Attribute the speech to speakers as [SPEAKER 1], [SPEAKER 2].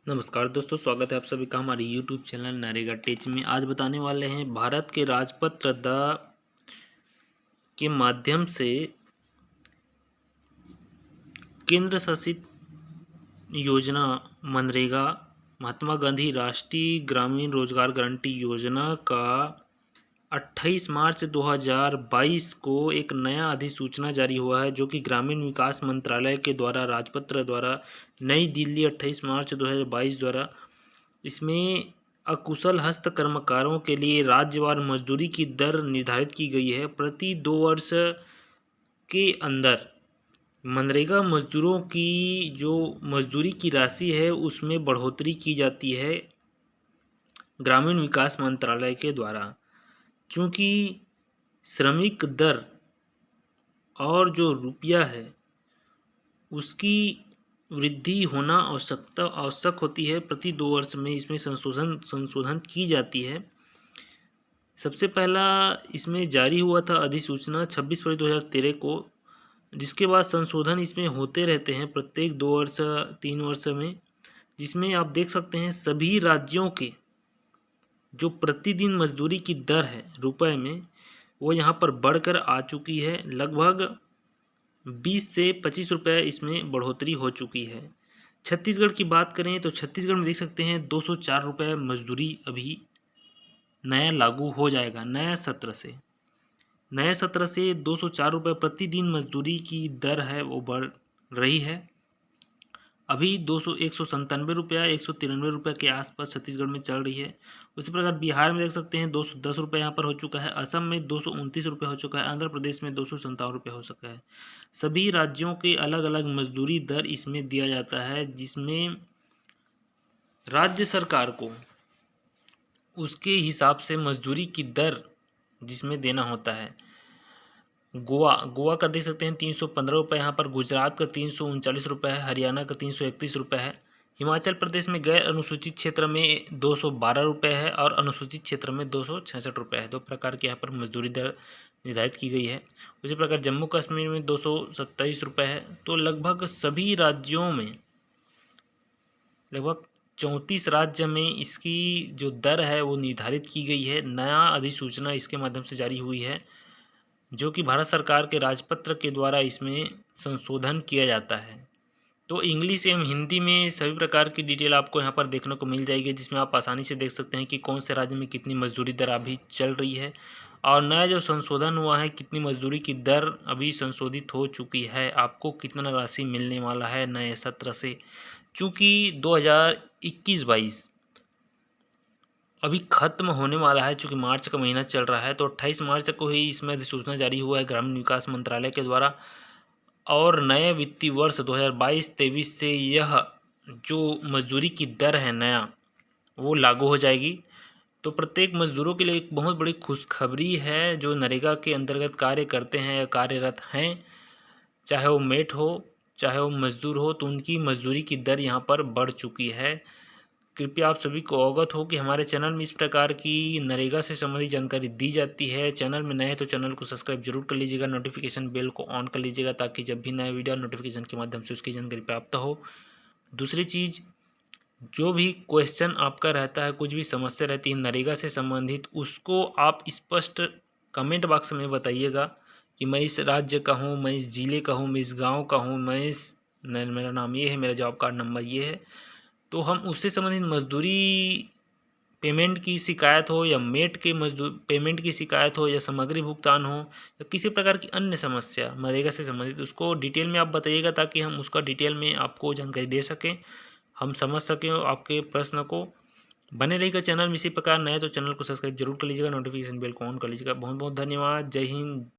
[SPEAKER 1] नमस्कार दोस्तों, स्वागत है आप सभी का हमारे यूट्यूब चैनल नरेगा टेच में। आज बताने वाले हैं भारत के राजपत्र के माध्यम से केंद्र शासित योजना मनरेगा महात्मा गांधी राष्ट्रीय ग्रामीण रोजगार गारंटी योजना का 28 मार्च 2022 को एक नया अधिसूचना जारी हुआ है, जो कि ग्रामीण विकास मंत्रालय के द्वारा राजपत्र द्वारा नई दिल्ली 28 मार्च 2022 द्वारा इसमें अकुशल हस्तकर्मकारों के लिए राज्यवार मजदूरी की दर निर्धारित की गई है। प्रति 2 वर्ष के अंदर मनरेगा मजदूरों की जो मजदूरी की राशि है उसमें बढ़ोतरी की जाती है ग्रामीण विकास मंत्रालय के द्वारा। चूँकि श्रमिक दर और जो रुपया है उसकी वृद्धि होना आवश्यक होती है। प्रति 2 वर्ष में इसमें संशोधन की जाती है। सबसे पहला इसमें जारी हुआ था अधिसूचना 26 फरवरी 2013 को, जिसके बाद संशोधन इसमें होते रहते हैं प्रत्येक 2 वर्ष 3 वर्ष में, जिसमें आप देख सकते हैं सभी राज्यों के जो प्रतिदिन मजदूरी की दर है रुपए में, वो यहाँ पर बढ़कर आ चुकी है। लगभग 20 से 25 रुपये इसमें बढ़ोतरी हो चुकी है। छत्तीसगढ़ की बात करें तो छत्तीसगढ़ में देख सकते हैं 204 रुपये मजदूरी अभी नया लागू हो जाएगा। नए सत्र से 204 रुपये प्रतिदिन मजदूरी की दर है वो बढ़ रही है। अभी 197 रुपया 193 रुपये के आसपास छत्तीसगढ़ में चल रही है। उसी प्रकार बिहार में देख सकते हैं 210 रुपये यहाँ पर हो चुका है। असम में 229 रुपये हो चुका है। आंध्र प्रदेश में 257 रुपये हो चुका है। सभी राज्यों के अलग अलग मजदूरी दर इसमें दिया जाता है, जिसमें राज्य सरकार को उसके हिसाब से मजदूरी की दर जिसमें देना होता है। गोवा का देख सकते हैं 315 रुपये यहाँ पर। गुजरात का 339 रुपये है। हरियाणा का 331 रुपये है। हिमाचल प्रदेश में गैर अनुसूचित क्षेत्र में 212 रुपये है और अनुसूचित क्षेत्र में 266 रुपये है। 2 प्रकार की यहाँ पर मजदूरी दर निर्धारित की गई है। उसी प्रकार जम्मू कश्मीर में 227 रुपये है। तो लगभग सभी राज्यों में, लगभग 34 राज्य में इसकी जो दर है वो निर्धारित की गई है। नया अधिसूचना इसके माध्यम से जारी हुई है, जो कि भारत सरकार के राजपत्र के द्वारा इसमें संशोधन किया जाता है। तो इंग्लिश एवं हिंदी में सभी प्रकार की डिटेल आपको यहाँ पर देखने को मिल जाएगी, जिसमें आप आसानी से देख सकते हैं कि कौन से राज्य में कितनी मजदूरी दर अभी चल रही है और नया जो संशोधन हुआ है कितनी मजदूरी की दर अभी संशोधित हो चुकी है, आपको कितना राशि मिलने वाला है नए सत्र से। चूँकि 2021-22 अभी खत्म होने वाला है, चूँकि मार्च का महीना चल रहा है, तो 28 मार्च को ही इसमें अधिसूचना जारी हुआ है ग्रामीण विकास मंत्रालय के द्वारा और नए वित्तीय वर्ष 2022-23 से यह जो मजदूरी की दर है नया वो लागू हो जाएगी। तो प्रत्येक मजदूरों के लिए एक बहुत बड़ी खुशखबरी है, जो नरेगा के अंतर्गत कार्य करते हैं या कार्यरत हैं, चाहे वो मेट हो चाहे वो मजदूर हो, तो उनकी मजदूरी की दर यहाँ पर बढ़ चुकी है। कृपया आप सभी को अवगत हो कि हमारे चैनल में इस प्रकार की नरेगा से संबंधित जानकारी दी जाती है। चैनल में नए हैं तो चैनल को सब्सक्राइब जरूर कर लीजिएगा, नोटिफिकेशन बेल को ऑन कर लीजिएगा, ताकि जब भी नया वीडियो नोटिफिकेशन के माध्यम से उसकी जानकारी प्राप्त हो। दूसरी चीज़, जो भी क्वेश्चन आपका रहता है, कुछ भी समस्या रहती है नरेगा से संबंधित, उसको आप स्पष्ट कमेंट बॉक्स में बताइएगा कि मैं इस राज्य का हूँ, मैं इस ज़िले का हूँ, मैं इस गाँव का हूँ, मेरा नाम ये है, मेरा जॉब कार्ड नंबर ये है। तो हम उससे संबंधित मजदूरी पेमेंट की शिकायत हो या मेट के मजदूर पेमेंट की शिकायत हो या सामग्री भुगतान हो या किसी प्रकार की अन्य समस्या मनरेगा से संबंधित, उसको डिटेल में आप बताइएगा, ताकि हम उसका डिटेल में आपको जानकारी दे सकें, हम समझ सकें आपके प्रश्न को। बने रहेगा चैनल में इसी प्रकार। नए तो चैनल को सब्सक्राइब जरूर कर लीजिएगा, नोटिफिकेशन बेल को ऑन कर लीजिएगा। बहुत बहुत धन्यवाद। जय हिंद।